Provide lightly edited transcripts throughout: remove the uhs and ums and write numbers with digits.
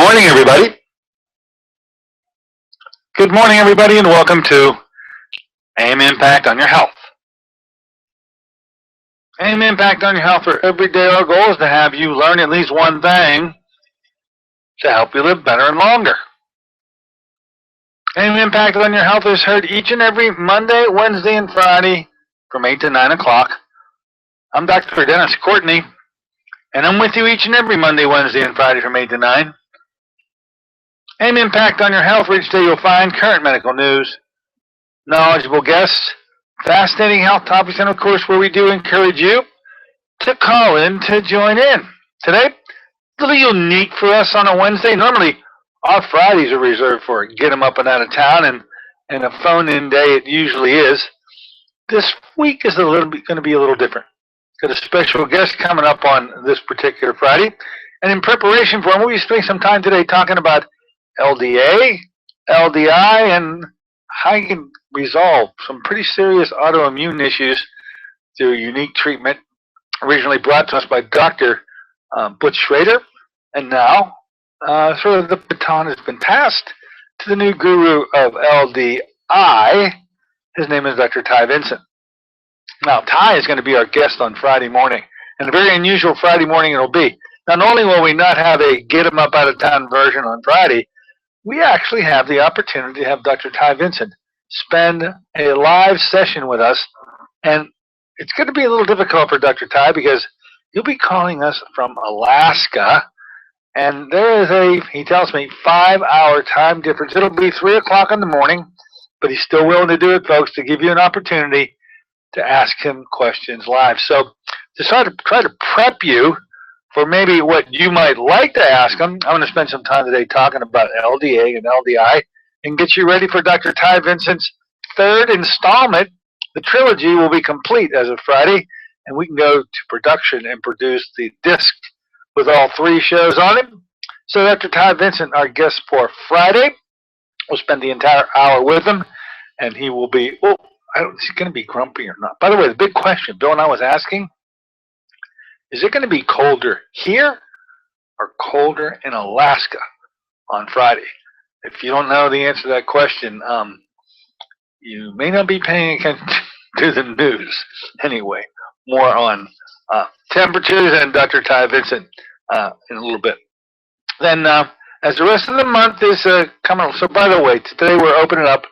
morning, everybody. Good morning, everybody, and welcome to AIM Impact on Your Health. AIM Impact on Your Health. For every day, our goal is to have you learn at least one thing to help you live better and longer. AIM Impact on Your Health is heard each and every Monday, Wednesday, and Friday from 8 to 9 o'clock. I'm Dr. Dennis Courtney, and I'm with you each and every Monday, Wednesday, and Friday from 8 to 9. AIM Impact on Your Health, where each day you'll find current medical news, knowledgeable guests, fascinating health topics, and of course where we do encourage you to call in to join in. Today, a little unique for us on a Wednesday. Normally, our Fridays are reserved for get 'em up and out of town, and a phone-in day it usually is. This week is going to be a little different. Got a special guest coming up on this particular Friday, and in preparation for him, we'll be spending some time today talking about LDA, LDI, and how you can resolve some pretty serious autoimmune issues through a unique treatment originally brought to us by Dr. Butch Schrader. And now, sort of the baton has been passed to the new guru of LDI. His name is Dr. Ty Vincent. Now, Ty is going to be our guest on Friday morning, and a very unusual Friday morning it'll be. Not only will we not have a get 'em up out of town version on Friday, we actually have the opportunity to have Dr. Ty Vincent spend a live session with us. And it's going to be a little difficult for Dr. Ty because he'll be calling us from Alaska. And there is he tells me, 5-hour time difference. It'll be 3 o'clock in the morning, but he's still willing to do it, folks, to give you an opportunity to ask him questions live. So to try to prep you for maybe what you might like to ask him, I'm going to spend some time today talking about LDA and LDI and get you ready for Dr. Ty Vincent's third installment. The trilogy will be complete as of Friday, and we can go to production and produce the disc with all 3 shows on it. So Dr. Ty Vincent, our guest for Friday, we'll spend the entire hour with him, and he will be, is he going to be grumpy or not? By the way, the big question Bill and I was asking, is it going to be colder here or colder in Alaska on Friday? If you don't know the answer to that question, you may not be paying attention to the news. Anyway, more on temperatures and Dr. Ty Vincent in a little bit. Then, as the rest of the month is coming, so by the way, today we're opening up.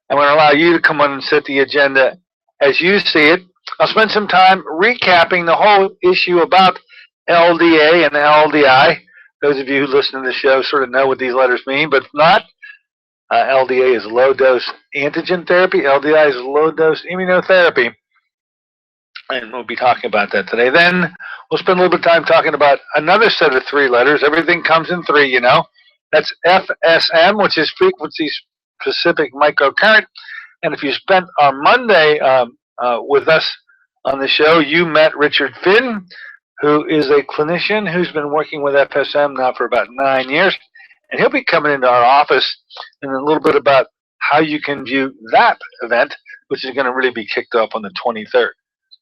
I'm going to allow you to come on and set the agenda as you see it. I'll spend some time recapping the whole issue about LDA and LDI. Those of you who listen to the show sort of know what these letters mean, but if not, LDA is low-dose antigen therapy. LDI is low-dose immunotherapy. And we'll be talking about that today. Then we'll spend a little bit of time talking about another set of 3 letters. Everything comes in 3, you know. That's FSM, which is frequency-specific microcurrent. And if you spent on Monday with us on the show, you met Richard Finn, who is a clinician who's been working with FSM now for about 9 years. And he'll be coming into our office in a little bit about how you can view that event, which is going to really be kicked off on the 23rd.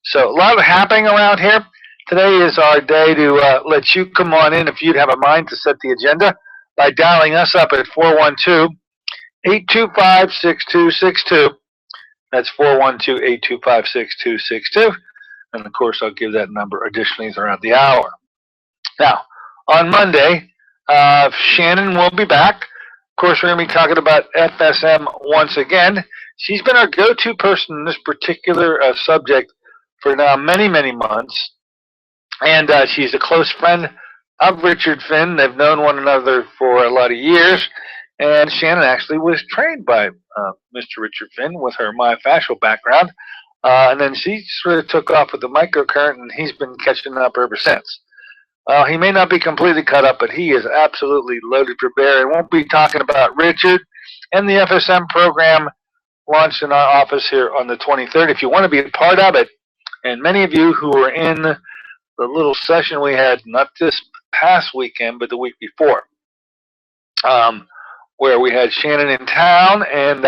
So a lot happening around here. Today is our day to let you come on in if you'd have a mind to set the agenda by dialing us up at 412-825-6262. That's 412-825-6262. And, of course, I'll give that number additionally throughout the hour. Now, on Monday, Shannon will be back. Of course, we're going to be talking about FSM once again. She's been our go-to person in this particular subject for now many, many months. And she's a close friend of Richard Finn. They've known one another for a lot of years. And Shannon actually was trained by Mr. Richard Finn with her myofascial background. And then she sort of took off with the microcurrent, and he's been catching up ever since. He may not be completely cut up, but he is absolutely loaded for bear. And we'll be talking about Richard and the FSM program launched in our office here on the 23rd. If you want to be a part of it, and many of you who were in the little session we had, not this past weekend, but the week before, where we had Shannon in town, and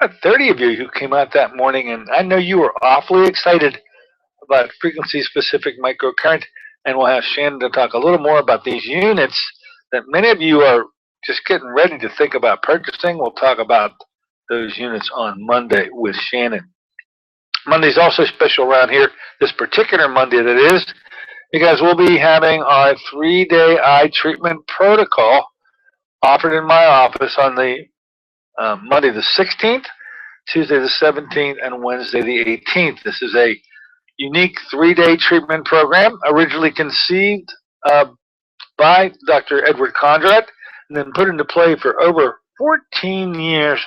about 30 of you who came out that morning, and I know you were awfully excited about frequency-specific microcurrent, and we'll have Shannon to talk a little more about these units that many of you are just getting ready to think about purchasing. We'll talk about those units on Monday with Shannon. Monday's also special around here, this particular Monday that is, because we'll be having our 3-day eye treatment protocol offered in my office on the Monday the 16th, Tuesday the 17th, and Wednesday the 18th. This is a unique 3-day treatment program originally conceived by Dr. Edward Conrad and then put into play for over 14 years.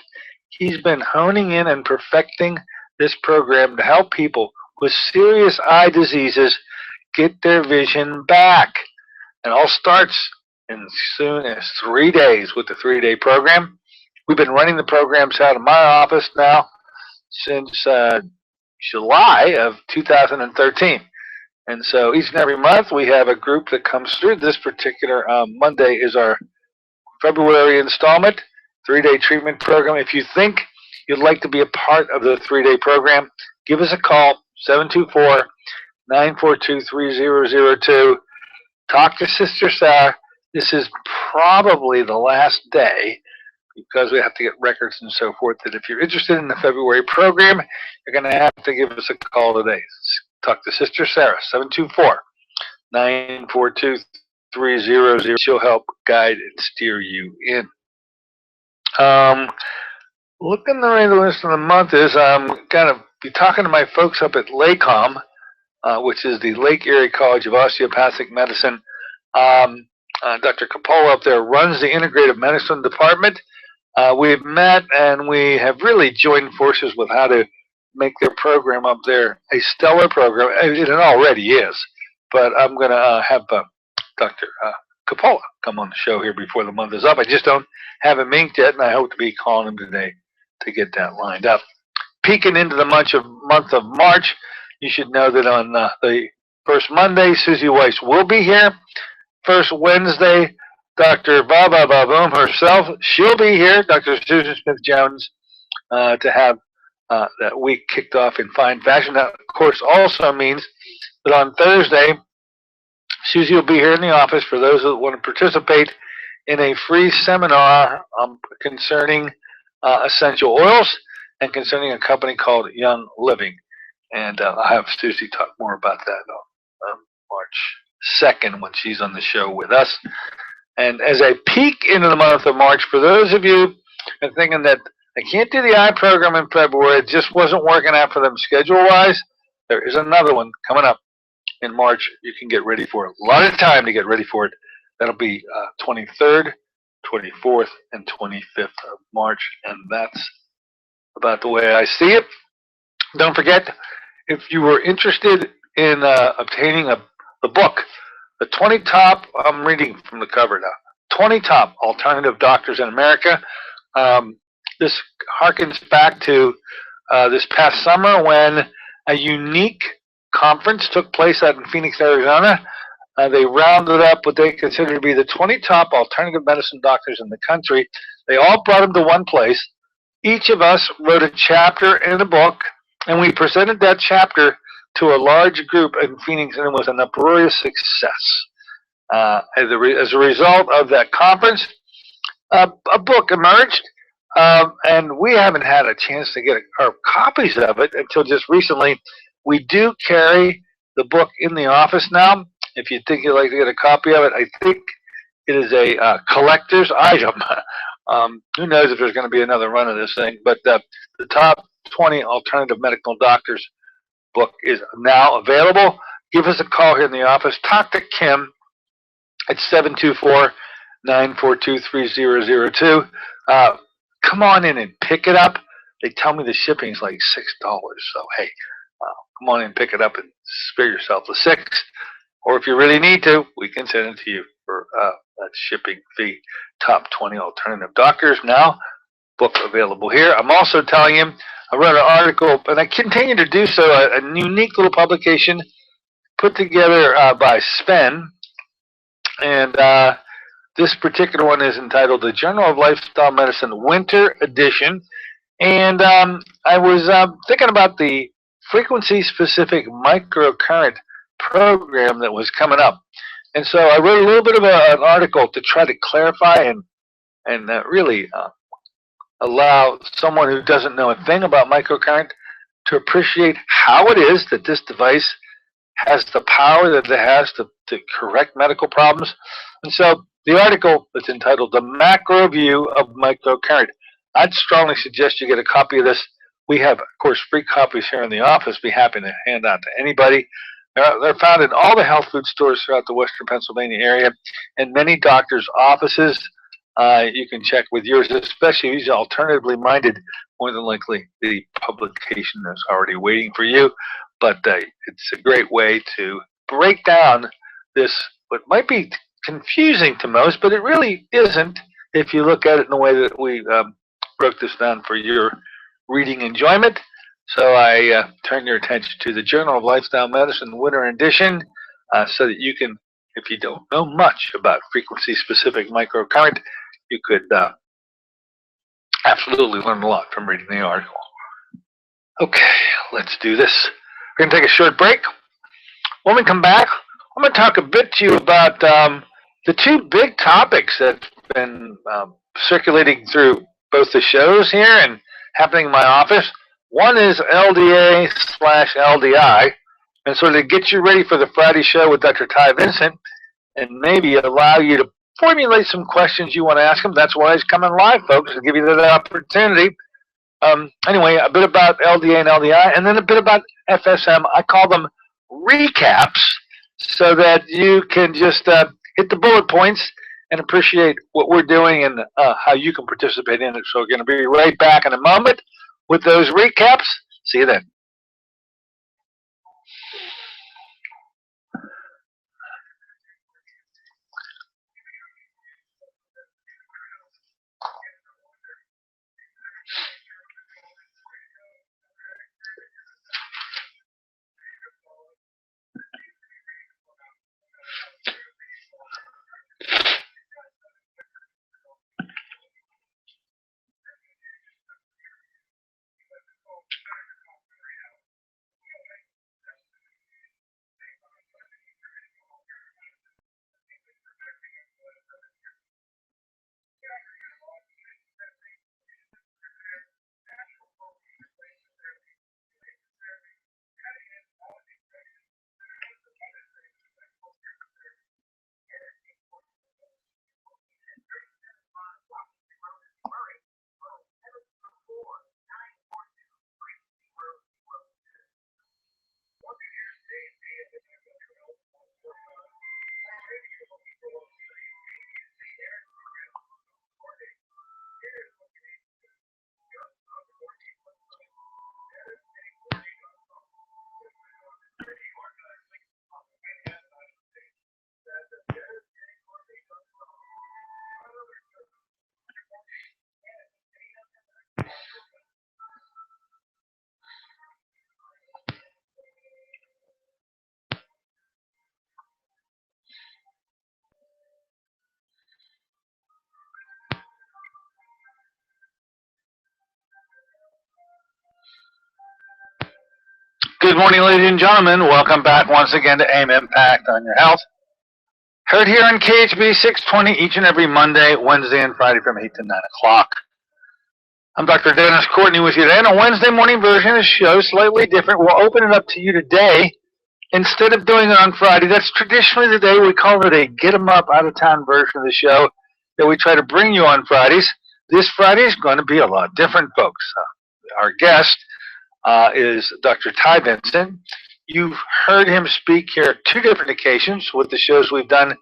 He's been honing in and perfecting this program to help people with serious eye diseases get their vision back. And all starts in as soon as 3 days with the 3-day program. We've been running the programs out of my office now since July of 2013. And so each and every month we have a group that comes through. This particular Monday is our February installment, 3-day treatment program. If you think you'd like to be a part of the 3-day program, give us a call, 724-942-3002. Talk to Sister Sarah. This is probably the last day, because we have to get records and so forth, that if you're interested in the February program, you're going to have to give us a call today. Talk to Sister Sarah, 724-942-3002. She'll help guide and steer you in. Looking at the rest of the month is I'm going to be talking to my folks up at LACOM, which is the Lake Erie College of Osteopathic Medicine. Dr. Coppola up there runs the Integrative Medicine Department. We've met and we have really joined forces with how to make their program up there a stellar program. It already is, but I'm going to have Dr. Coppola come on the show here before the month is up. I just don't have him inked yet, and I hope to be calling him today to get that lined up. Peeking into the month of March, you should know that on the first Monday, Susie Weiss will be here. First Wednesday, Dr. Baba Baboom herself, she'll be here, Dr. Susan Smith-Jones, to have that week kicked off in fine fashion. That, of course, also means that on Thursday, Susie will be here in the office for those that want to participate in a free seminar concerning essential oils and concerning a company called Young Living. And I'll have Susie talk more about that on March 2nd when she's on the show with us. And as I peek into the month of March, for those of you who are thinking that I can't do the eye program in February, it just wasn't working out for them schedule-wise, there is another one coming up in March. You can get ready for it. A lot of time to get ready for it. That'll be 23rd, 24th, and 25th of March, and that's about the way I see it. Don't forget, if you were interested in obtaining the book, the 20 top, I'm reading from the cover now, 20 top alternative doctors in America. This harkens back to this past summer when a unique conference took place out in Phoenix, Arizona. They rounded up what they consider to be the 20 top alternative medicine doctors in the country. They all brought them to one place. Each of us wrote a chapter in a book, and we presented that chapter to a large group in Phoenix, and it was an uproarious success. As a result of that conference, a book emerged, and we haven't had a chance to get our copies of it until just recently. We do carry the book in the office now. If you think you'd like to get a copy of it, I think it is a collector's item. Who knows if there's going to be another run of this thing, but the top 20 alternative medical doctors book is now available. Give us a call here in the office. Talk to Kim at 724-942-3002. Come on in and pick it up. They tell me the shipping's like $6, so hey, come on in and pick it up and spare yourself the $6. Or if you really need to, we can send it to you for that shipping fee. Top 20 alternative doctors now. Book available here. I'm also telling you, I wrote an article, and I continue to do so, a unique little publication put together by Sven. And this particular one is entitled The Journal of Lifestyle Medicine Winter Edition. And I was thinking about the frequency-specific microcurrent program that was coming up. And so I wrote a little bit of an article to try to clarify and really allow someone who doesn't know a thing about microcurrent to appreciate how it is that this device has the power that it has to correct medical problems. And so the article that's entitled The Macro View of Microcurrent. I'd strongly suggest you get a copy of this. We have, of course, free copies here in the office. Be happy to hand out to anybody. They're found in all the health food stores throughout the Western Pennsylvania area and many doctors' offices. You can check with yours, especially if you're alternatively minded. More than likely, the publication is already waiting for you. But it's a great way to break down this, what might be confusing to most, but it really isn't if you look at it in the way that we broke this down for your reading enjoyment. So I turn your attention to the Journal of Lifestyle Medicine Winter Edition so that you can, if you don't know much about frequency-specific microcurrent, you could absolutely learn a lot from reading the article. Okay, let's do this. We're going to take a short break. When we come back, I'm going to talk a bit to you about the two big topics that have been circulating through both the shows here and happening in my office. One is LDA/LDI, and so to get you ready for the Friday show with Dr. Ty Vincent and maybe allow you to formulate some questions you want to ask him. That's why he's coming live, folks, to give you that opportunity. Anyway, a bit about LDA and LDI, and then a bit about FSM. I call them recaps so that you can just hit the bullet points and appreciate what we're doing and how you can participate in it. So we're going to be right back in a moment with those recaps. See you then. Good morning, ladies and gentlemen. Welcome back once again to AIM Impact on Your Health. Heard here on KHB 620 each and every Monday, Wednesday, and Friday from 8 to 9 o'clock. I'm Dr. Dennis Courtney with you today. And a Wednesday morning version of the show, slightly different. We'll open it up to you today instead of doing it on Friday. That's traditionally the day we call it a get 'em up out of town version of the show that we try to bring you on Fridays. This Friday is going to be a lot different, folks. Our guest is Dr. Ty Vincent. You've heard him speak here 2 different occasions with the shows we've done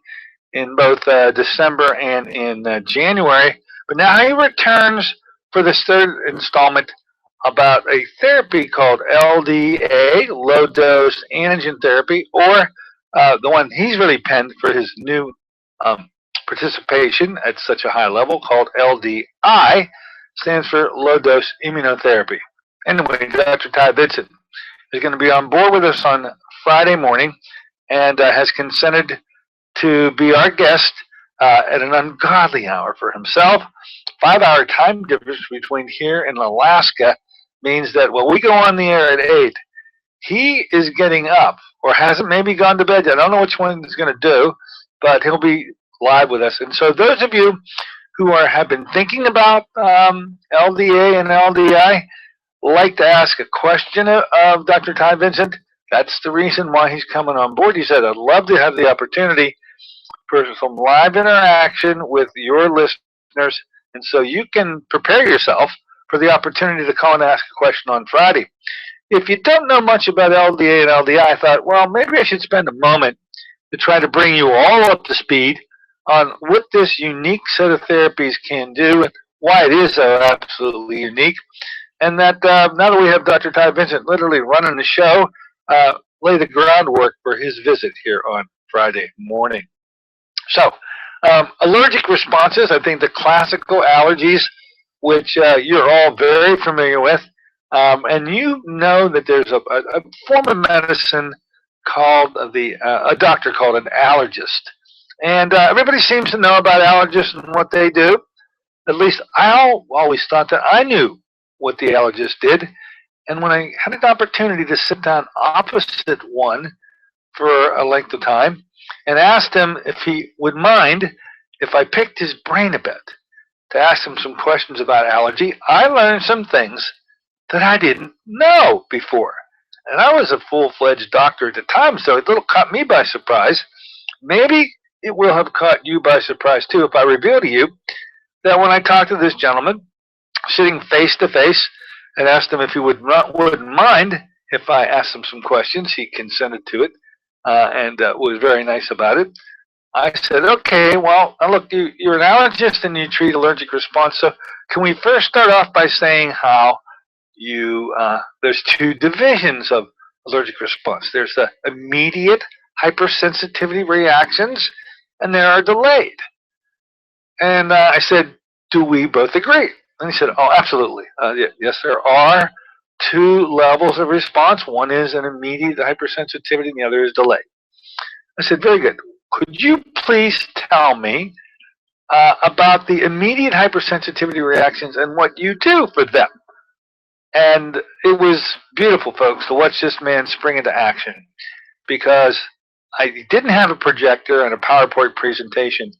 in both December and in January. But now he returns for this 3rd installment about a therapy called LDA, low dose antigen therapy, or the one he's really penned for his new participation at such a high level called LDI, stands for low dose immunotherapy. Anyway, Dr. Ty Vincent is going to be on board with us on Friday morning and has consented to be our guest at an ungodly hour for himself. 5-hour time difference between here and Alaska means that when we go on the air at 8, he is getting up or hasn't maybe gone to bed yet. I don't know which one he's going to do. but he'll be live with us. And so those of you who have been thinking about LDA and LDI, like to ask a question of Dr. Ty Vincent. That's the reason why he's coming on board. He said, I'd love to have the opportunity for some live interaction with your listeners, and so you can prepare yourself for the opportunity to call and ask a question on Friday. If you don't know much about LDA and LDI, I thought, well, maybe I should spend a moment to try to bring you all up to speed on what this unique set of therapies can do and why it is so absolutely unique. And that now that we have Dr. Ty Vincent literally running the show, lay the groundwork for his visit here on Friday morning. So, allergic responses, I think the classical allergies, which you're all very familiar with, and you know that there's a form of medicine called a doctor called an allergist. And everybody seems to know about allergists and what they do. At least I always thought that I knew what the allergist did. And when I had an opportunity to sit down opposite one for a length of time and asked him if he would mind if I picked his brain a bit to ask him some questions about allergy, I learned some things that I didn't know before. And I was a full-fledged doctor at the time, so it little caught me by surprise. Maybe it will have caught you by surprise, too, if I reveal to you that when I talked to this gentleman, sitting face to face, and asked him if he wouldn't mind if I asked him some questions. He consented to it and was very nice about it. I said, okay, well, look, you're an allergist and you treat allergic response. So can we first start off by saying how there's two divisions of allergic response. There's the immediate hypersensitivity reactions, and there are delayed. And I said, do we both agree? And he said, oh, absolutely. Yes, there are two levels of response. One is an immediate hypersensitivity, and the other is delayed. I said, very good. Could you please tell me about the immediate hypersensitivity reactions and what you do for them? And it was beautiful, folks, to watch this man spring into action, because I didn't have a projector and a PowerPoint presentation,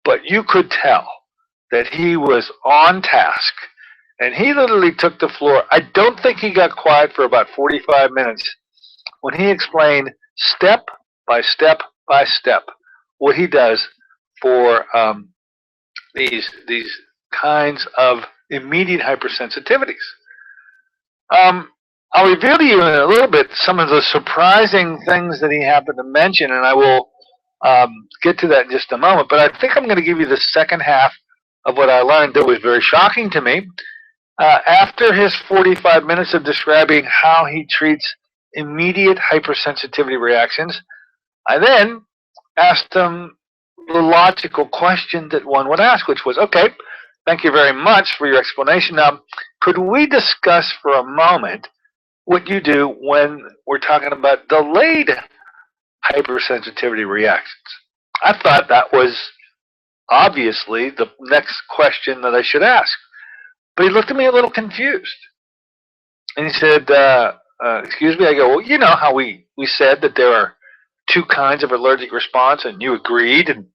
but you could tell that he was on task, and he literally took the floor. I don't think he got quiet for about 45 minutes when he explained step by step by step what he does for these kinds of immediate hypersensitivities. I'll reveal to you in a little bit some of the surprising things that he happened to mention, and I will get to that in just a moment. But I think I'm going to give you the second half of what I learned that was very shocking to me. After his 45 minutes of describing how he treats immediate hypersensitivity reactions, I then asked him the logical question that one would ask, which was, okay, thank you very much for your explanation. Now, could we discuss for a moment what you do when we're talking about delayed hypersensitivity reactions? I thought that was obviously the next question that I should ask. But he looked at me a little confused. And he said, excuse me. I go, well, you know how we said that there are two kinds of allergic response, and you agreed, and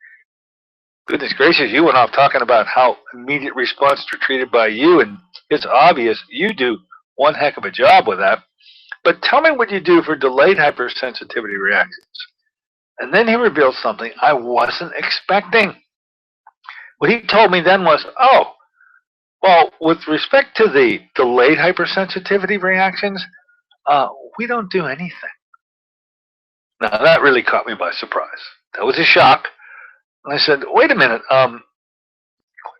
goodness gracious, you went off talking about how immediate responses are treated by you, and it's obvious you do one heck of a job with that. But tell me what you do for delayed hypersensitivity reactions. And then he revealed something I wasn't expecting. What he told me then was, oh, well, with respect to the delayed hypersensitivity reactions, we don't do anything. Now, that really caught me by surprise. That was a shock. And I said, wait a minute, quite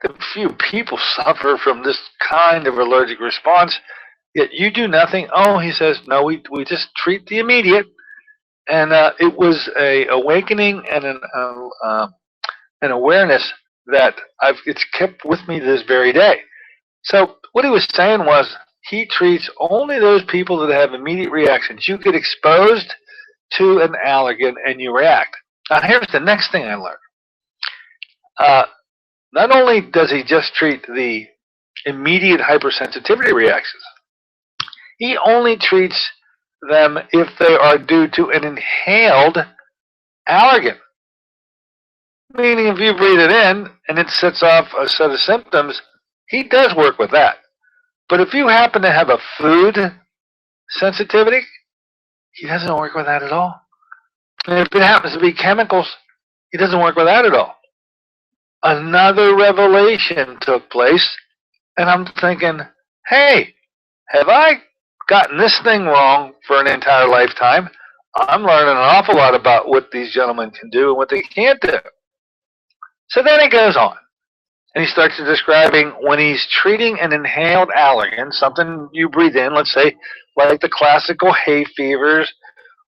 a few people suffer from this kind of allergic response, yet you do nothing. Oh, he says, no, we just treat the immediate. And it was a awakening and an awareness that it's kept with me this very day. So what he was saying was he treats only those people that have immediate reactions. You get exposed to an allergen and you react. Now here's the next thing I learned. Not only does he just treat the immediate hypersensitivity reactions, he only treats them if they are due to an inhaled allergen. Meaning if you breathe it in and it sets off a set of symptoms, he does work with that. But if you happen to have a food sensitivity, he doesn't work with that at all. And if it happens to be chemicals, he doesn't work with that at all. Another revelation took place, and I'm thinking, hey, have I gotten this thing wrong for an entire lifetime? I'm learning an awful lot about what these gentlemen can do and what they can't do. So then he goes on, and he starts describing when he's treating an inhaled allergen, something you breathe in, let's say like the classical hay fevers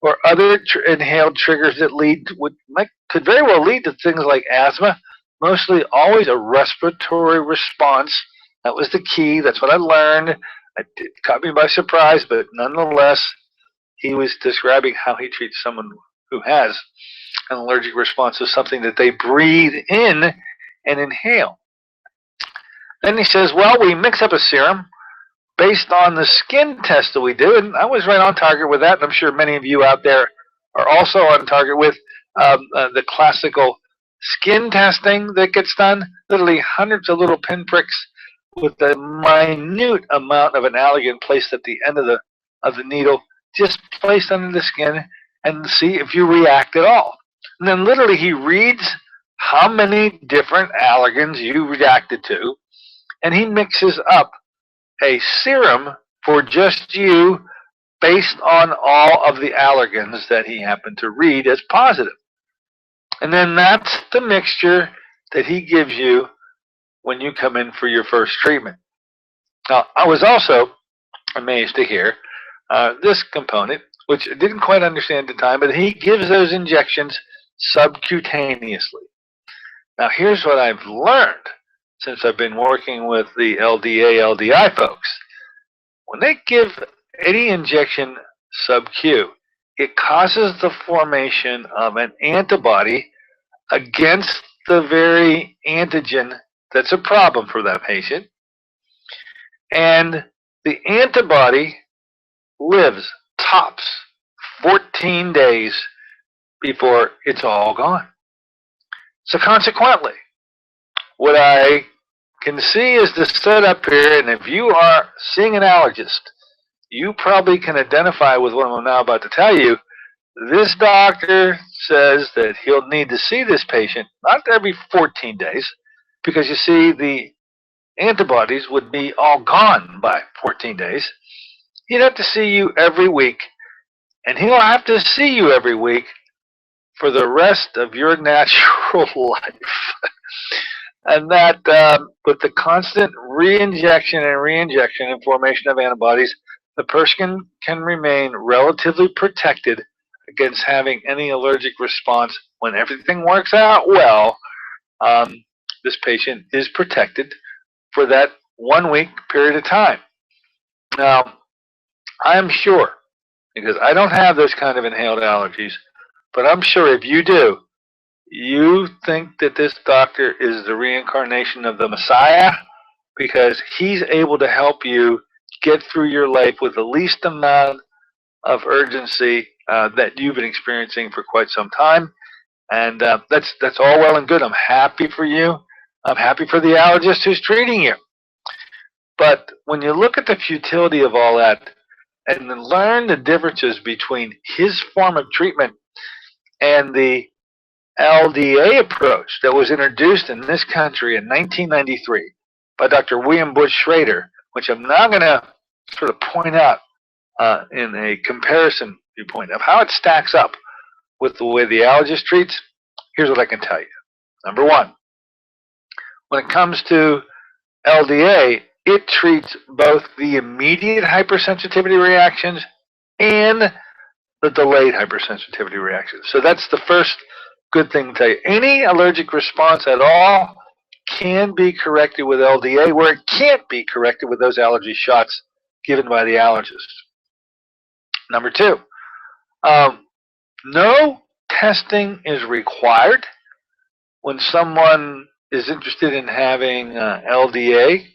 or other inhaled triggers that could very well lead to things like asthma, mostly always a respiratory response. That was the key. That's what I learned. It caught me by surprise, but nonetheless, he was describing how he treats someone who has an allergic response to something that they breathe in and inhale. Then he says, well, we mix up a serum based on the skin test that we do, and I was right on target with that, and I'm sure many of you out there are also on target with the classical skin testing that gets done, literally hundreds of little pinpricks with a minute amount of an allergen placed at the end of the needle, just placed under the skin, and see if you react at all. And then literally he reads how many different allergens you reacted to, and he mixes up a serum for just you based on all of the allergens that he happened to read as positive. And then that's the mixture that he gives you when you come in for your first treatment. Now, I was also amazed to hear this component, which I didn't quite understand at the time, but he gives those injections subcutaneously. Now, here's what I've learned since I've been working with the LDA, LDI folks. When they give any injection sub-Q, it causes the formation of an antibody against the very antigen that's a problem for that patient. And the antibody lives tops 14 days before it's all gone. So consequently, what I can see is the setup here, and if you are seeing an allergist, you probably can identify with what I'm now about to tell you. This doctor says that he'll need to see this patient not every 14 days, because you see the antibodies would be all gone by 14 days. He'd have to see you every week, and he'll have to see you every week for the rest of your natural life. And that with the constant re-injection and re-injection and formation of antibodies, the person can remain relatively protected against having any allergic response. When everything works out well, this patient is protected for that 1 week period of time. Now, I'm sure, because I don't have those kind of inhaled allergies, but I'm sure if you do, you think that this doctor is the reincarnation of the Messiah, because he's able to help you get through your life with the least amount of urgency that you've been experiencing for quite some time. And that's all well and good. I'm happy for you. I'm happy for the allergist who's treating you. But when you look at the futility of all that and then learn the differences between his form of treatment and the LDA approach that was introduced in this country in 1993 by Dr. William Bush Schrader, which I'm now going to sort of point out in a comparison viewpoint of how it stacks up with the way the allergist treats. Here's what I can tell you. Number one, when it comes to LDA, it treats both the immediate hypersensitivity reactions and the delayed hypersensitivity reactions. So that's the first good thing to tell you. Any allergic response at all can be corrected with LDA, where it can't be corrected with those allergy shots given by the allergist. Number two, no testing is required when someone is interested in having LDA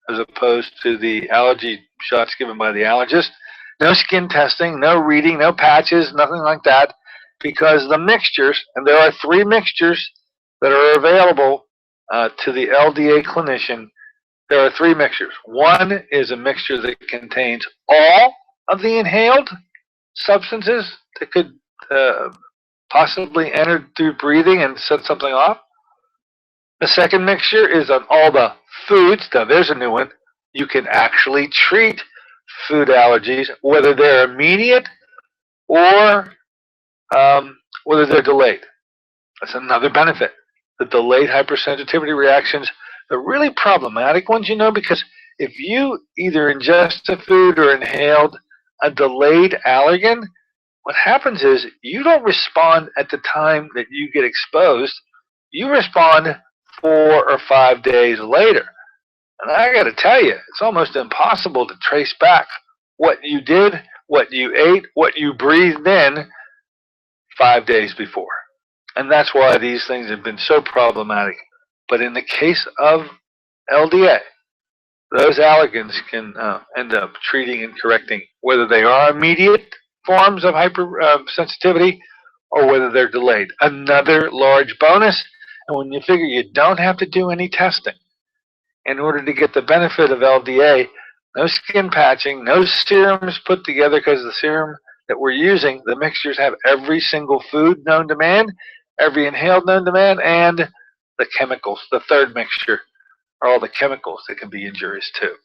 as opposed to the allergy shots given by the allergist. No skin testing, no reading, no patches, nothing like that, because the mixtures, and there are 3 mixtures that are available to the LDA clinician, there are 3 mixtures. One is a mixture that contains all of the inhaled substances that could possibly enter through breathing and set something off. The second mixture is on all the foods. Now, there's a new one. You can actually treat food allergies, whether they're immediate or whether they're delayed. That's another benefit. The delayed hypersensitivity reactions are really problematic ones, because if you either ingest a food or inhaled a delayed allergen, what happens is you don't respond at the time that you get exposed. You respond 4 or 5 days later. And I got to tell you, it's almost impossible to trace back what you did, what you ate, what you breathed in 5 days before. And that's why these things have been so problematic. But in the case of LDA, those allergens can end up treating and correcting whether they are immediate forms of hypersensitivity or whether they're delayed. Another large bonus, and when you figure you don't have to do any testing in order to get the benefit of LDA, no skin patching, no serums put together, because the serum that we're using, the mixtures have every single food known to man, every inhaled known to man, and the chemicals. The third mixture are all the chemicals that can be injurious too.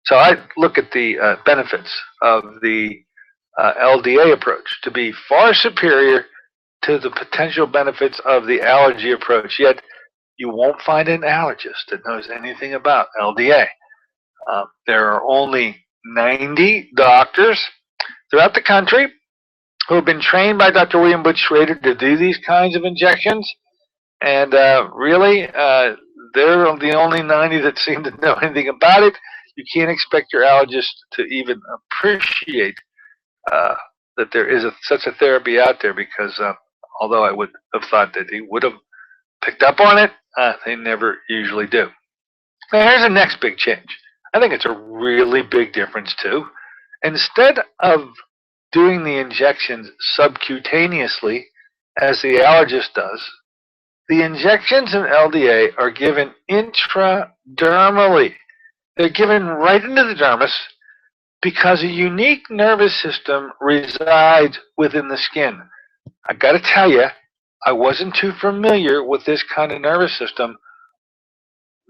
So I look at the benefits of the LDA approach to be far superior to the potential benefits of the allergy approach. Yet you won't find an allergist that knows anything about LDA. There are only 90 doctors throughout the country who have been trained by Dr. William Butch Schrader to do these kinds of injections. And really, they're the only 90 that seem to know anything about it. You can't expect your allergist to even appreciate that there is such a therapy out there, because although I would have thought that he would have picked up on it, they never usually do. Now, here's the next big change. I think it's a really big difference too. Instead of doing the injections subcutaneously, as the allergist does, the injections in LDA are given intradermally. They're given right into the dermis, because a unique nervous system resides within the skin. I got to tell you, I wasn't too familiar with this kind of nervous system,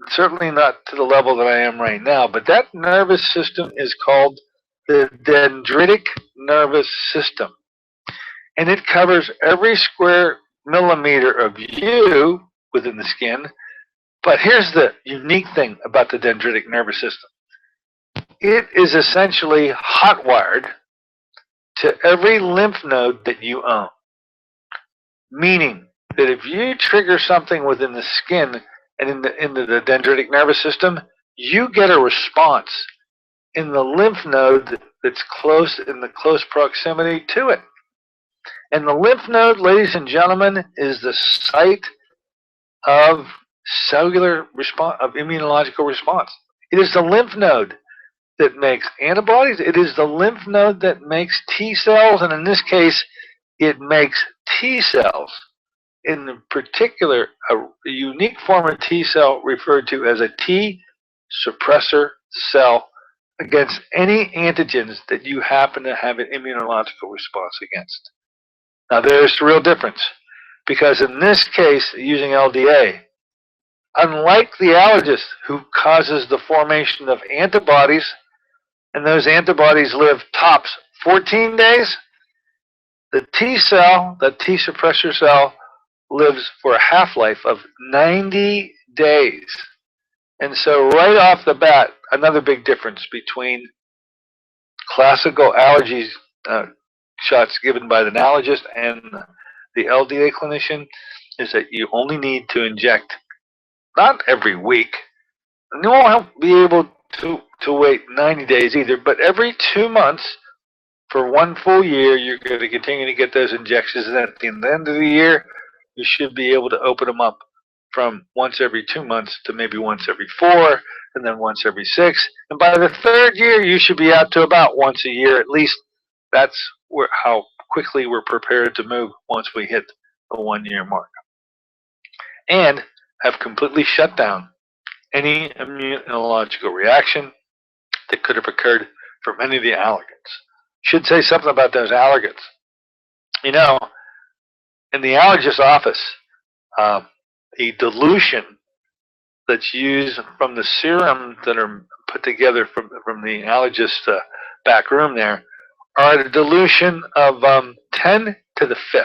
certainly not to the level that I am right now, but that nervous system is called the dendritic nervous system. And it covers every square millimeter of you within the skin. But here's the unique thing about the dendritic nervous system. It is essentially hot-wired to every lymph node that you own. Meaning that if you trigger something within the skin and into the dendritic nervous system, you get a response in the lymph node that's in the close proximity to it. And the lymph node, ladies and gentlemen, is the site of cellular response, of immunological response. It is the lymph node that makes antibodies. It is the lymph node that makes T cells, and in this case, it makes T cells. In particular, a unique form of T cell referred to as a T suppressor cell against any antigens that you happen to have an immunological response against. Now, there's the real difference, because in this case, using LDA, unlike the allergist who causes the formation of antibodies, and those antibodies live tops 14 days, the T cell, the T suppressor cell, lives for a half-life of 90 days. And so right off the bat, another big difference between classical allergies shots given by the allergist and the LDA clinician is that you only need to inject, not every week, and you won't be able to wait 90 days either, but every 2 months for 1 full year, you're going to continue to get those injections, and at the end of the year, you should be able to open them up from once every 2 months to maybe once every 4, and then once every 6. And by the 3rd year, you should be out to about once a year. At least that's how quickly we're prepared to move once we hit the 1 year mark. and have completely shut down any immunological reaction that could have occurred from any of the allergens. Should say something about those allergens. You know, in the allergist's office, a dilution that's used from the serum that are put together from the allergist's back room there are a dilution of 10 to the 5th.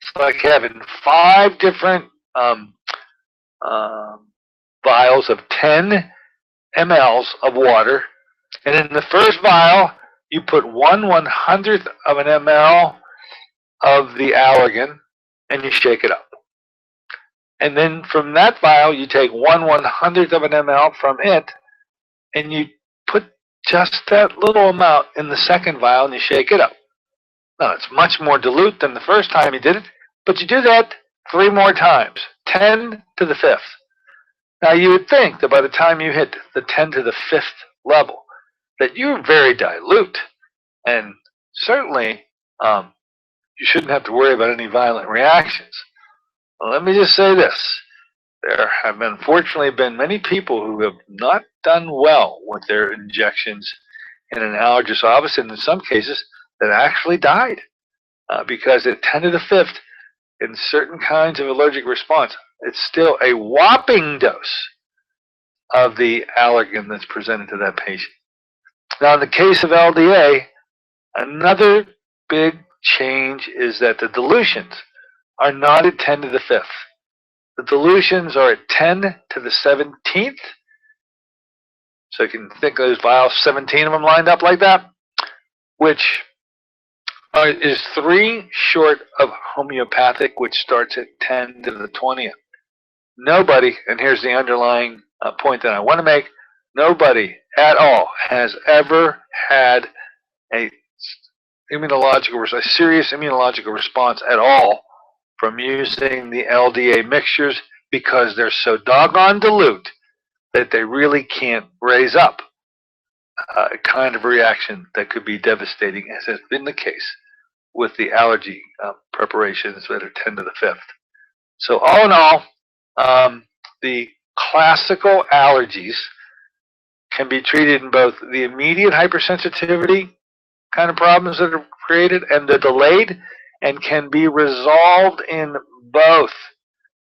It's like having 5 different vials of 10 mLs of water, and in the first vial you put 1/100th of an ml of the allergen and you shake it up. And then from that vial you take 1/100th of an ml from it and you put just that little amount in the second vial and you shake it up. Now it's much more dilute than the first time you did it, but you do that 3 more times, 10 to the 5th. Now you would think that by the time you hit the 10 to the 5th level that you're very dilute, and certainly you shouldn't have to worry about any violent reactions. Well, let me just say this. There have unfortunately been many people who have not done well with their injections in an allergist's office, and in some cases that actually died because at 10 to the 5th, in certain kinds of allergic response, it's still a whopping dose of the allergen that's presented to that patient. Now, in the case of LDA, another big change is that the dilutions are not at 10 to the 5th. The dilutions are at 10 to the 17th. So you can think of those vials, 17 of them lined up like that, which is 3 short of homeopathic, which starts at 10 to the 20th. Nobody, and here's the underlying point that I want to make, nobody at all has ever had a serious immunological response at all from using the LDA mixtures because they're so doggone dilute that they really can't raise up a kind of reaction that could be devastating, as has been the case with the allergy preparations that are 10 to the 5th. So all in all, the classical allergies can be treated in both the immediate hypersensitivity kind of problems that are created and the delayed, and can be resolved in both.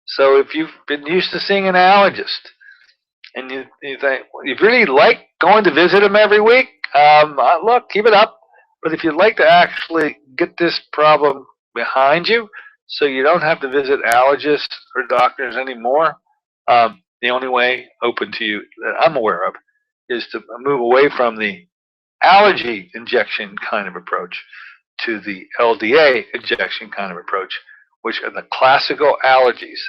So if you've been used to seeing an allergist and you think, well, you really like going to visit them every week, look, keep it up. But if you'd like to actually get this problem behind you so you don't have to visit allergists or doctors anymore, the only way open to you that I'm aware of is to move away from the allergy injection kind of approach to the LDA injection kind of approach, which are the classical allergies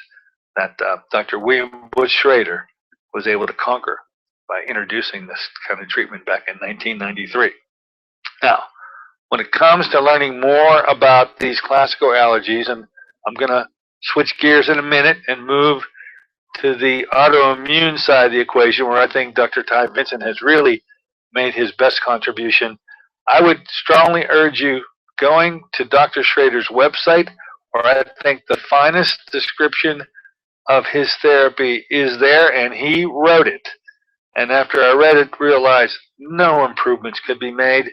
that Dr. William Bush Schrader was able to conquer by introducing this kind of treatment back in 1993. Now, when it comes to learning more about these classical allergies, and I'm going to switch gears in a minute and move to the autoimmune side of the equation, where I think Dr. Ty Vincent has really made his best contribution, I would strongly urge you going to Dr. Schrader's website, where I think the finest description of his therapy is there, and he wrote it. And after I read it, realized no improvements could be made.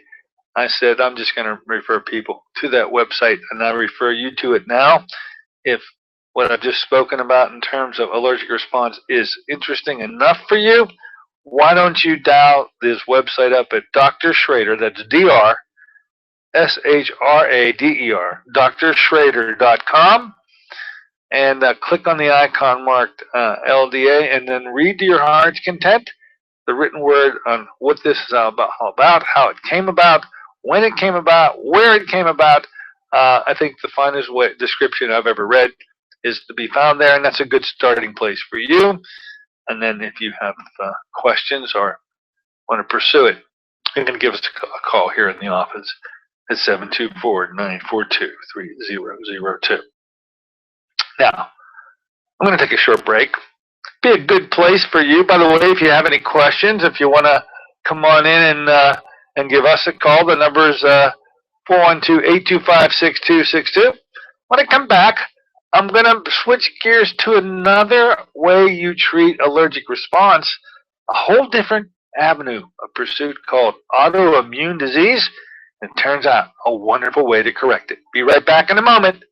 I said, I'm just going to refer people to that website, and I refer you to it now. If what I've just spoken about in terms of allergic response is interesting enough for you, why don't you dial this website up at Dr. Schrader, that's DrShrader, drschrader.com, and click on the icon marked LDA, and then read to your heart's content the written word on what this is all about, how it came about, when it came about, where it came about. I think the finest description I've ever read is to be found there, and that's a good starting place for you. And then if you have questions or want to pursue it, you can give us a call here in the office at 724-942-3002. Now, I'm going to take a short break. Be a good place for you, by the way, if you have any questions, if you want to come on in and give us a call. The number is 412-825-6262. When I come back, I'm going to switch gears to another way you treat allergic response, a whole different avenue of pursuit called autoimmune disease. And it turns out a wonderful way to correct it. Be right back in a moment.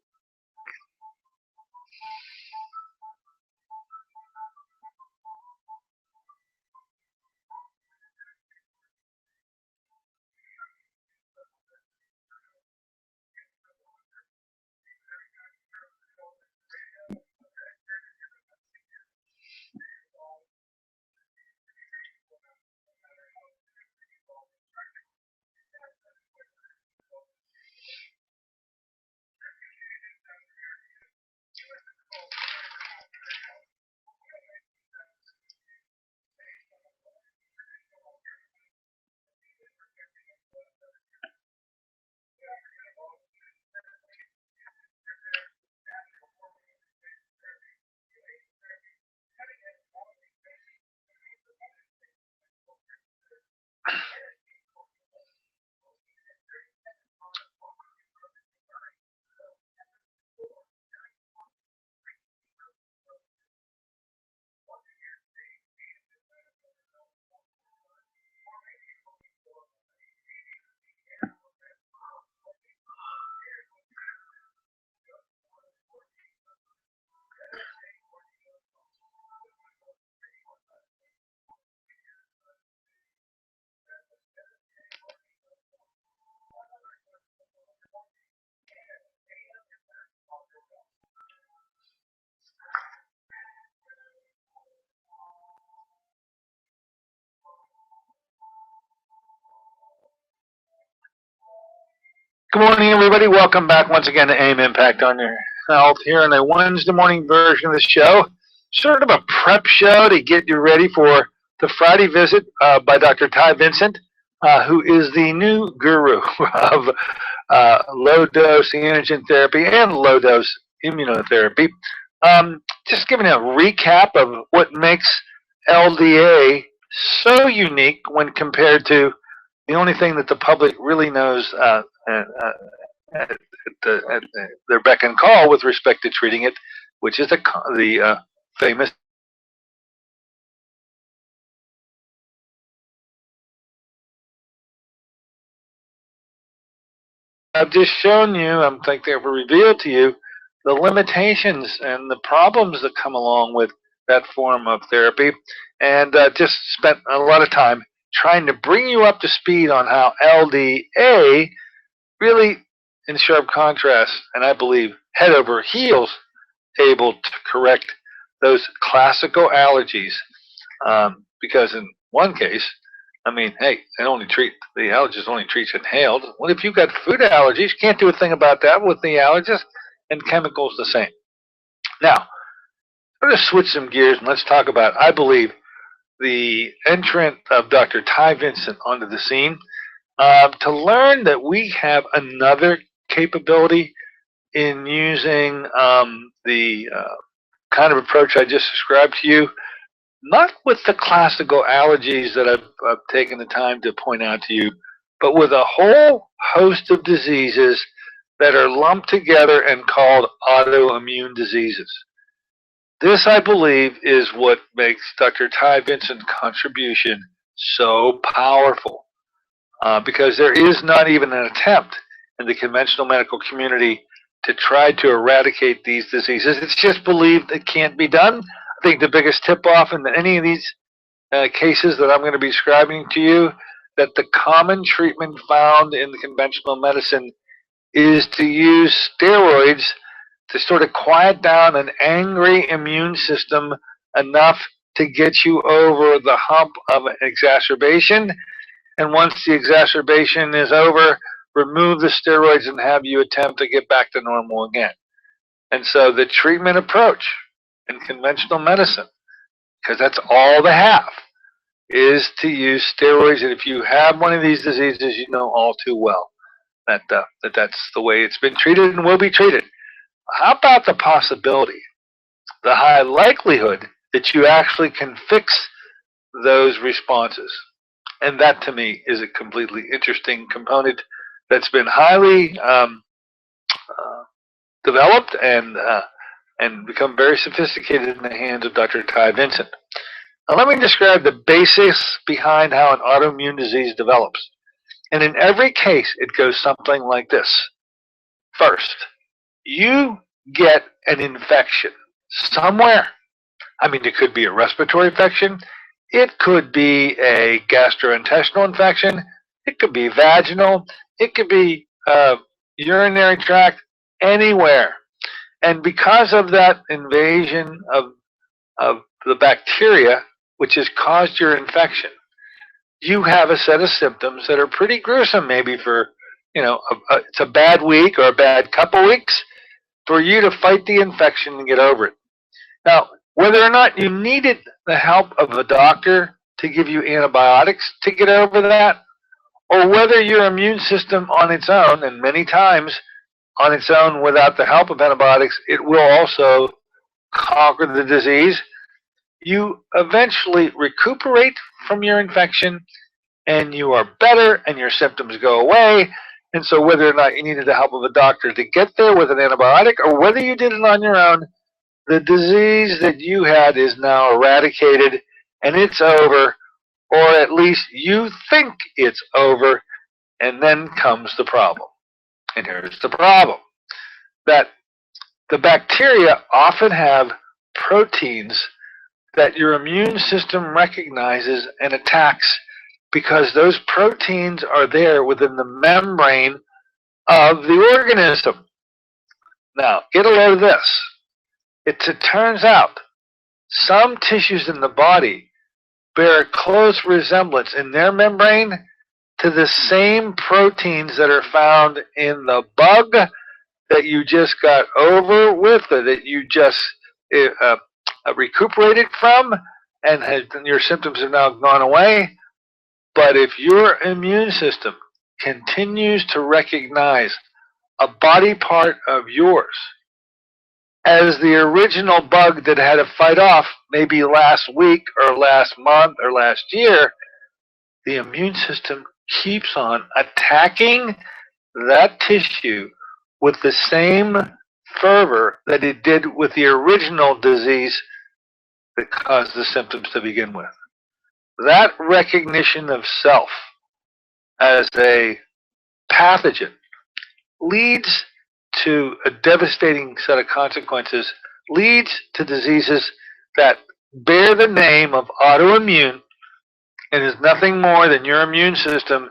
Good morning, everybody. Welcome back once again to AIM Impact on Your Health here on a Wednesday morning version of the show. Sort of a prep show to get you ready for the Friday visit by Dr. Ty Vincent, who is the new guru of low-dose antigen therapy and low-dose immunotherapy. Just giving a recap of what makes LDA so unique when compared to the only thing that the public really knows at their beck and call with respect to treating it, which is the famous. I've just shown you, I think they've revealed to you, the limitations and the problems that come along with that form of therapy, and just spent a lot of time trying to bring you up to speed on how LDA really, in sharp contrast, and I believe head over heels, able to correct those classical allergies. Because in one case, I mean, hey, the allergist only treats inhaled. What if you've got food allergies? Can't do a thing about that with the allergist, and chemicals the same. Now, I'm going to switch some gears and let's talk about, I believe, the entrant of Dr. Ty Vincent onto the scene to learn that we have another capability in using the kind of approach I just described to you, not with the classical allergies that I've taken the time to point out to you, but with a whole host of diseases that are lumped together and called autoimmune diseases. This, I believe, is what makes Dr. Ty Vincent's contribution so powerful, because there is not even an attempt in the conventional medical community to try to eradicate these diseases. It's just believed it can't be done. I think the biggest tip-off in any of these cases that I'm going to be describing to you, that the common treatment found in the conventional medicine is to use steroids to sort of quiet down an angry immune system enough to get you over the hump of an exacerbation. And once the exacerbation is over, remove the steroids and have you attempt to get back to normal again. And so the treatment approach in conventional medicine, because that's all they have, is to use steroids. And if you have one of these diseases, you know all too well that that's the way it's been treated and will be treated. How about the possibility, the high likelihood that you actually can fix those responses? And that, to me, is a completely interesting component that's been highly developed and and become very sophisticated in the hands of Dr. Ty Vincent. Now let me describe the basics behind how an autoimmune disease develops. And in every case, it goes something like this. First, you get an infection somewhere. I mean, it could be a respiratory infection. It could be a gastrointestinal infection. It could be vaginal. It could be urinary tract, anywhere. And because of that invasion of the bacteria, which has caused your infection, you have a set of symptoms that are pretty gruesome, maybe for, it's a bad week or a bad couple weeks for you to fight the infection and get over it. Now, whether or not you needed the help of a doctor to give you antibiotics to get over that, or whether your immune system on its own, and many times on its own without the help of antibiotics, it will also conquer the disease, you eventually recuperate from your infection and you are better and your symptoms go away. And so whether or not you needed the help of a doctor to get there with an antibiotic or whether you did it on your own, the disease that you had is now eradicated and it's over, or at least you think it's over, and then comes the problem. And here's the problem, that the bacteria often have proteins that your immune system recognizes and attacks because those proteins are there within the membrane of the organism. Now, get a load of this. It turns out some tissues in the body bear a close resemblance in their membrane to the same proteins that are found in the bug that you just got over with, or that you just recuperated from, and your symptoms have now gone away. But if your immune system continues to recognize a body part of yours as the original bug that had to fight off maybe last week or last month or last year, the immune system keeps on attacking that tissue with the same fervor that it did with the original disease that caused the symptoms to begin with. That recognition of self as a pathogen leads to a devastating set of consequences, leads to diseases that bear the name of autoimmune, and is nothing more than your immune system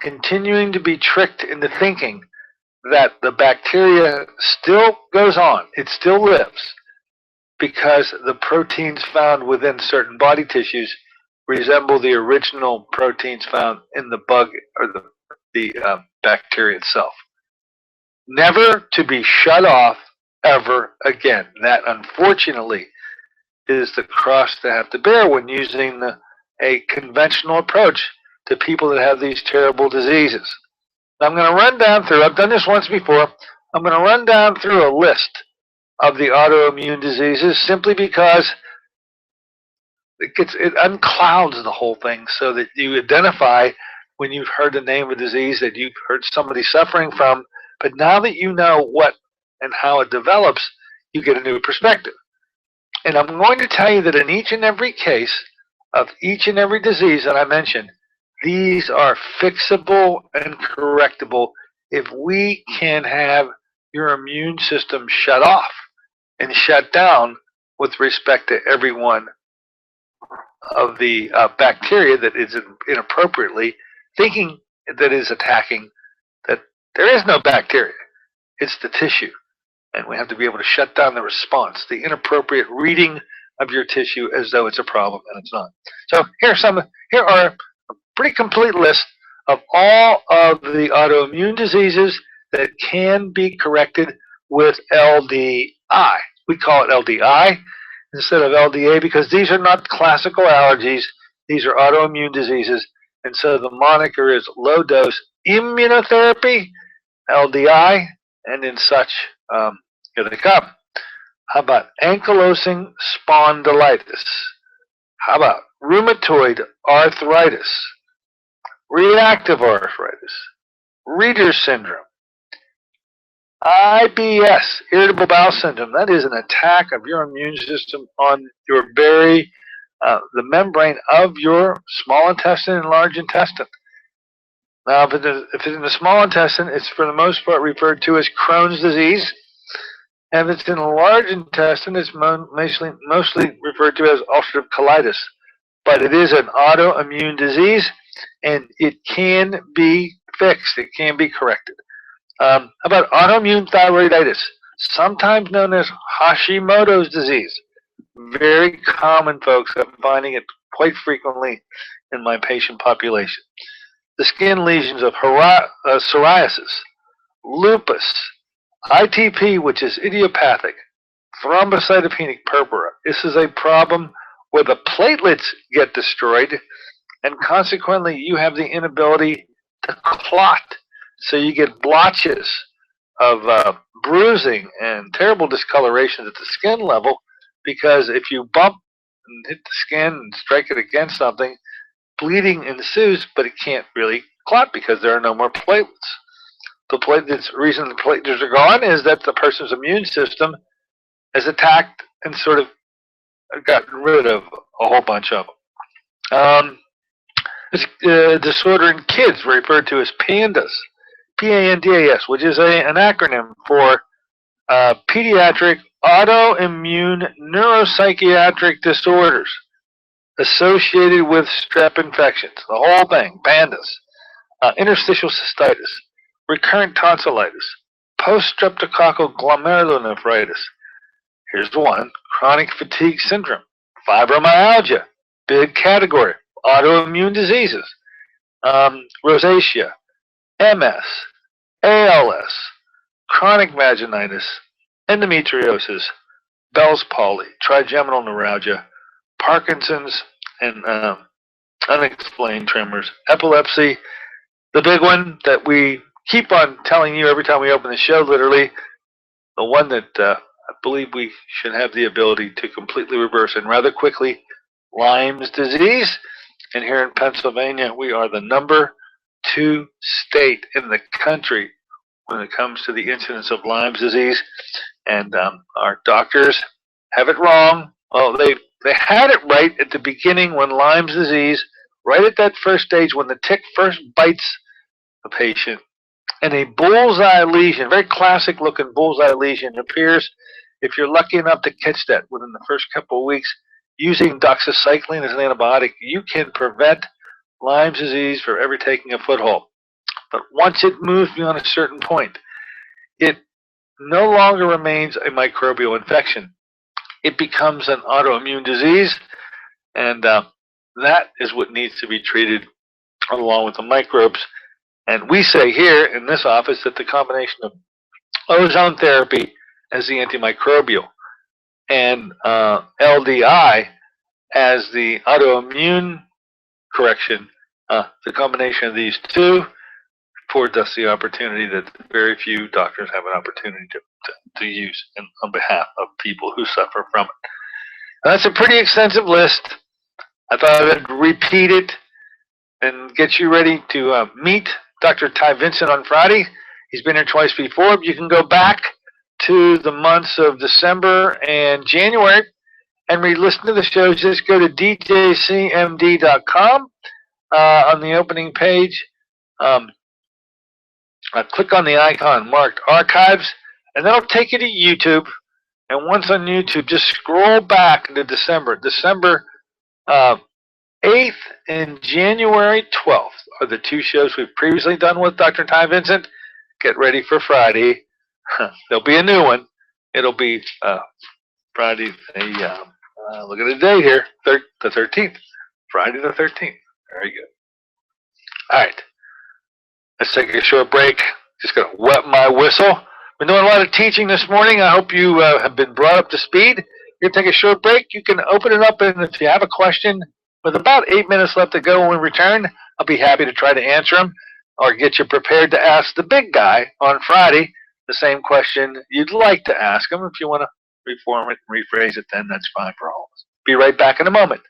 continuing to be tricked into thinking that the bacteria still goes on, it still lives, because the proteins found within certain body tissues resemble the original proteins found in the bug or the bacteria itself. Never to be shut off ever again. That, unfortunately, is the cross to have to bear when using a conventional approach to people that have these terrible diseases. Now, I'm going to run down through, I've done this once before, I'm going to run down through a list of the autoimmune diseases simply because it unclouds the whole thing so that you identify when you've heard the name of a disease that you've heard somebody suffering from. But now that you know what and how it develops, you get a new perspective. And I'm going to tell you that in each and every case of each and every disease that I mentioned, these are fixable and correctable if we can have your immune system shut off and shut down with respect to every one of the bacteria that is inappropriately thinking that is attacking, that there is no bacteria, it's the tissue. And we have to be able to shut down the response, the inappropriate reading of your tissue as though it's a problem and it's not. So here are a pretty complete list of all of the autoimmune diseases that can be corrected with LDI. We call it LDI instead of LDA because these are not classical allergies. These are autoimmune diseases. And so the moniker is low dose immunotherapy, LDI, and in such, here they come. How about ankylosing spondylitis? How about rheumatoid arthritis, reactive arthritis, Reader's syndrome, IBS, irritable bowel syndrome, that is an attack of your immune system on the membrane of your small intestine and large intestine. Now, if it's in the small intestine, it's for the most part referred to as Crohn's disease. And if it's in the large intestine, it's mostly referred to as ulcerative colitis. But it is an autoimmune disease, and it can be fixed. It can be corrected. How about autoimmune thyroiditis, sometimes known as Hashimoto's disease? Very common, folks. I'm finding it quite frequently in my patient population. The skin lesions of psoriasis, lupus, ITP, which is idiopathic, thrombocytopenic purpura. This is a problem where the platelets get destroyed, and consequently you have the inability to clot. So you get blotches of bruising and terrible discolorations at the skin level, because if you bump and hit the skin and strike it against something, bleeding ensues, but it can't really clot because there are no more platelets. The reason the platelets are gone is that the person's immune system has attacked and sort of gotten rid of a whole bunch of them. This disorder in kids referred to as PANDAS, PANDAS, which is an acronym for Pediatric Autoimmune Neuropsychiatric Disorders associated with strep infections. The whole thing, PANDAS. Interstitial cystitis, recurrent tonsillitis, post-streptococcal glomerulonephritis. Here's one, chronic fatigue syndrome, fibromyalgia, big category, autoimmune diseases, rosacea, MS, ALS, chronic vaginitis, endometriosis, Bell's palsy, trigeminal neuralgia, Parkinson's, and unexplained tremors, epilepsy. The big one that we keep on telling you every time we open the show, literally, the one that I believe we should have the ability to completely reverse and rather quickly, Lyme's disease. And here in Pennsylvania, we are the #2 state in the country when it comes to the incidence of Lyme's disease. And our doctors have it wrong. Well, they had it right at the beginning when Lyme's disease, right at that first stage when the tick first bites the patient, and a bullseye lesion, very classic looking bullseye lesion, appears if you're lucky enough to catch that within the first couple of weeks. Using doxycycline as an antibiotic, you can prevent Lyme's disease from ever taking a foothold. But once it moves beyond a certain point, it no longer remains a microbial infection. It becomes an autoimmune disease, and that is what needs to be treated along with the microbes. And we say here in this office that the combination of ozone therapy as the antimicrobial and LDI as the autoimmune correction, the combination of these two affords us the opportunity that very few doctors have an opportunity to use on behalf of people who suffer from it. And that's a pretty extensive list. I thought I'd repeat it and get you ready to meet Dr. Ty Vincent on Friday. He's been here twice before, but you can go back to the months of December and January and re-listen to the shows. Just go to djcmd.com on the opening page. Click on the icon marked Archives, and that'll take you to YouTube. And once on YouTube, just scroll back to December 8th and January 12th are the two shows we've previously done with Dr. Ty Vincent. Get ready for Friday. There'll be a new one. It'll be Friday, look at the date here, the 13th. Friday the 13th. Very good. All right. Let's take a short break. Just going to wet my whistle. Been doing a lot of teaching this morning. I hope you have been brought up to speed. You're going to take a short break. You can open it up, and if you have a question, with about 8 minutes left to go when we return, I'll be happy to try to answer them or get you prepared to ask the big guy on Friday the same question you'd like to ask him. If you want to reform it and rephrase it, then that's fine for all of us. Be right back in a moment.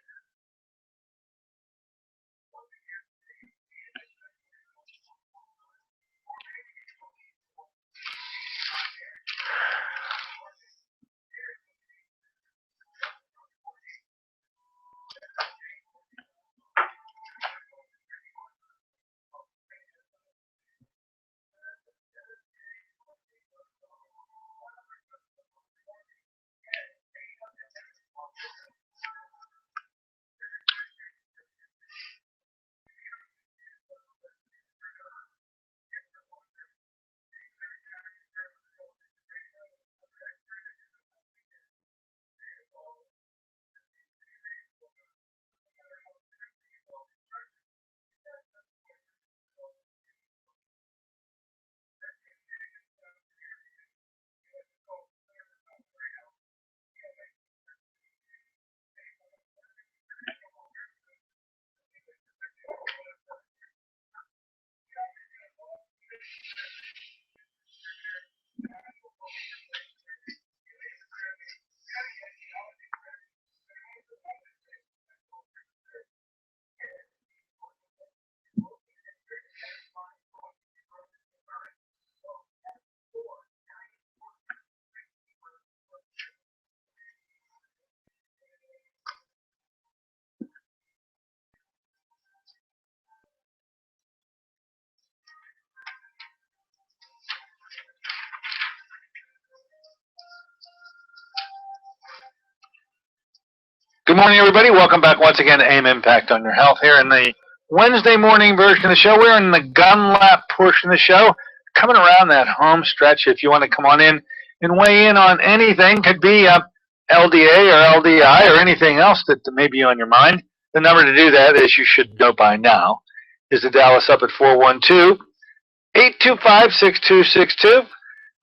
morning, everybody. Welcome back once again to AIM Impact on Your Health here in the Wednesday morning version of the show. We're in the gun lap portion of the show, coming around that home stretch. If you want to come on in and weigh in on anything, could be LDA or LDI or anything else that may be on your mind. The number to do that, as you should know by now, is to dial us up at 412-825-6262.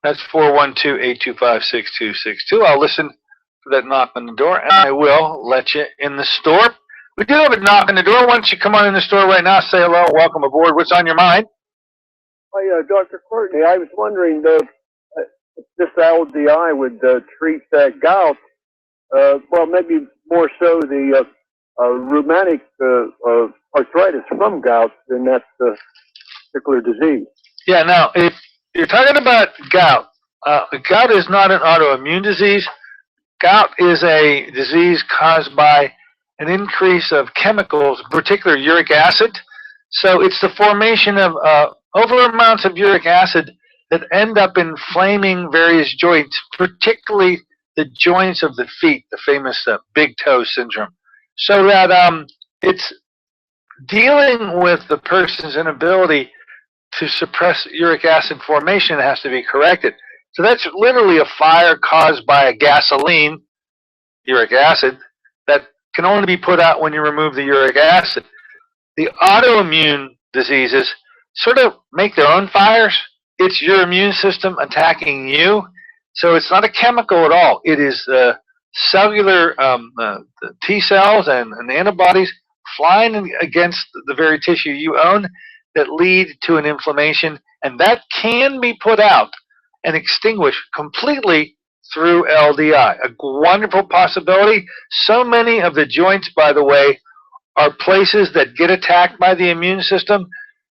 That's 412-825-6262. I'll listen for that knock on the door, and I will let you in the store. We do have a knock on the door. Why don't you come on in the store right now, say hello, welcome aboard. What's on your mind? Hi, Dr. Courtney. I was wondering if this LDI would treat gout, well, maybe more so the rheumatic arthritis from gout than that particular disease. Yeah, now, if you're talking about gout, gout is not an autoimmune disease. Gout is a disease caused by an increase of chemicals, particularly uric acid. So it's the formation of over amounts of uric acid that end up inflaming various joints, particularly the joints of the feet, the famous big toe syndrome. So that it's dealing with the person's inability to suppress uric acid formation that has to be corrected. So that's literally a fire caused by a gasoline, uric acid, that can only be put out when you remove the uric acid. The autoimmune diseases sort of make their own fires. It's your immune system attacking you. So it's not a chemical at all. It is cellular T cells and antibodies flying against the very tissue you own that lead to an inflammation, and that can be put out and extinguished completely through LDI. A wonderful possibility. So many of the joints, by the way, are places that get attacked by the immune system,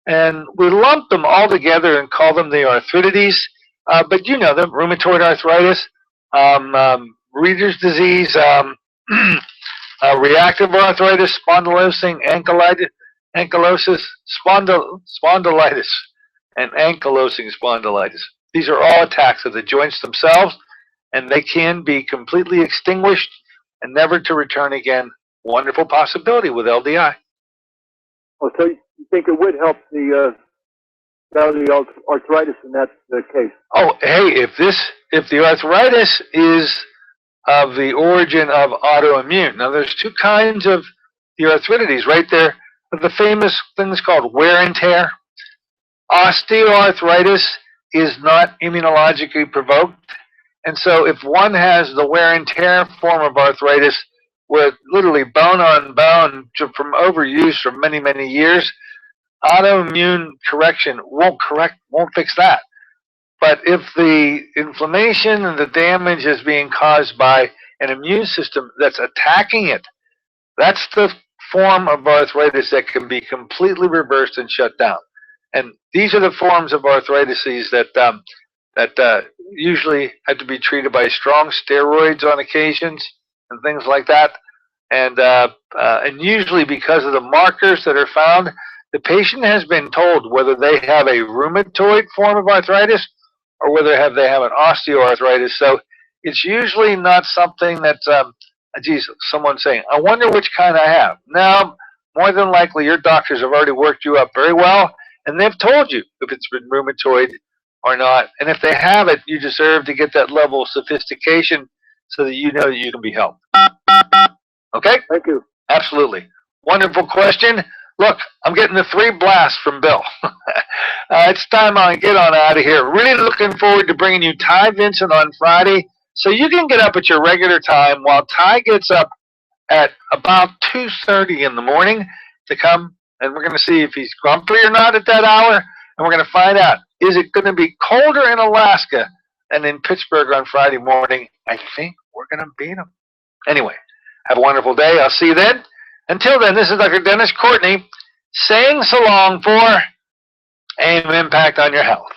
and we lump them all together and call them the arthritides. But you know them: rheumatoid arthritis, Reader's disease, reactive arthritis, spondylosis, ankylosis, spondylitis, and ankylosing spondylitis. These are all attacks of the joints themselves, and they can be completely extinguished and never to return again. Wonderful possibility with LDI. Oh, so you think it would help the arthritis in that case? Oh, hey, if the arthritis is of the origin of autoimmune. Now, there's two kinds of the arthritides right there. The famous things called wear and tear. Osteoarthritis is not immunologically provoked. And so if one has the wear and tear form of arthritis, where literally bone on bone from overuse for many, many years, autoimmune correction won't fix that. But if the inflammation and the damage is being caused by an immune system that's attacking it, that's the form of arthritis that can be completely reversed and shut down. And these are the forms of arthritis that usually have to be treated by strong steroids on occasions and things like that. And usually because of the markers that are found, the patient has been told whether they have a rheumatoid form of arthritis or whether they have an osteoarthritis. So it's usually not something that, geez, someone's saying, I wonder which kind I have. Now, more than likely, your doctors have already worked you up very well, and they've told you if it's been rheumatoid or not. And if they have it, you deserve to get that level of sophistication so that you know that you can be helped. Okay? Thank you. Absolutely. Wonderful question. Look, I'm getting the 3 blasts from Bill. It's time I get on out of here. Really looking forward to bringing you Ty Vincent on Friday, so you can get up at your regular time while Ty gets up at about 2:30 in the morning to come, and we're going to see if he's grumpy or not at that hour, and we're going to find out, is it going to be colder in Alaska than in Pittsburgh on Friday morning? I think we're going to beat him. Anyway, have a wonderful day. I'll see you then. Until then, this is Dr. Dennis Courtney saying so long for AIM Impact on Your Health.